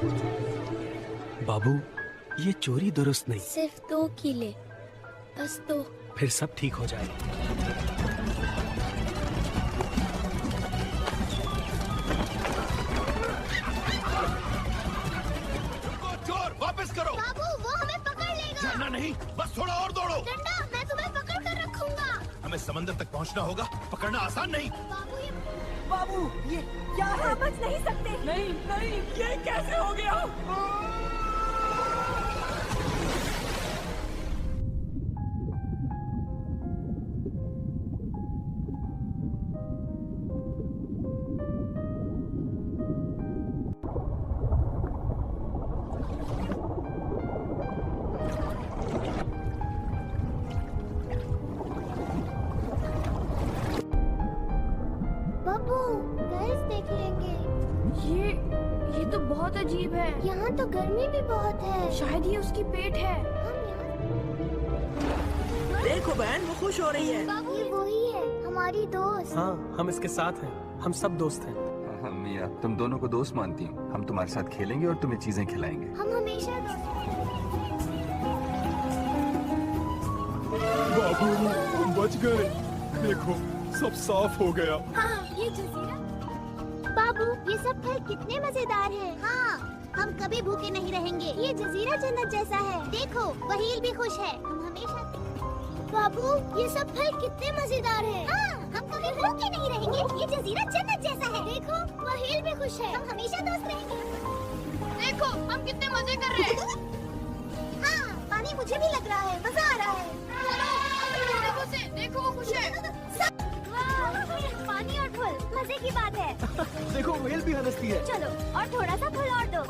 बाबू, ये चोरी दुरुस्त नहीं। सिर्फ 2 किले, बस 2। फिर सब ठीक हो जाएगा। चोर वापस करो। बाबू, वो हमें पकड़ लेगा। जाना नहीं, बस थोड़ा और दौड़ो। डंडा, मैं तुम्हें पकड़ कर रखूंगा। हमें समंदर तक पहुंचना होगा, पकड़ना आसान नहीं। बाबू, ये क्या है? बच नहीं सकते। नहीं नहीं, ये कैसे हो गया? बाबू, गैस देख लेंगे। ये तो बहुत अजीब है। यहाँ तो गर्मी भी बहुत है। शायद ये उसकी पेट है। हम यहाँ देखो बहन, वो खुश हो रही है। बाबू, ये वही है, हमारी दोस्त। हाँ, हम इसके साथ हैं। हम सब दोस्त हैं। हाँ मिया, तुम दोनों को दोस्त मानती हूँ। हम तुम्हारे साथ खेलेंगे और तुम्हें चीजें खिलाएंगे। हम हमेशा दोस्त हैं। बाबू, तुम बच गए। देखो, सब साफ हो गया। हाँ, ये जजीरा। बाबू, ये सब फल कितने मजेदार हैं। हाँ, हम कभी भूखे नहीं रहेंगे। ये जजीरा जन्नत जैसा है। देखो, वहील भी खुश है। हम हमेशा। बाबू, ये सब फल कितने मजेदार हैं। हाँ, हम कभी भूखे नहीं रहेंगे। ये जजीरा जन्नत जैसा है। देखो, वहील भी खुश है। हम हमेशा दोस्त रहेंगे। देखो, हम कितने मजे कर रहे हैं। हाँ, पानी मुझे भी लग रहा है। मजा आ रहा है। देखो, वो खुश है। पानी और फल, मजे की बात है। देखो, व्हेल भी हंसती है। चलो, और थोड़ा सा फल और दो।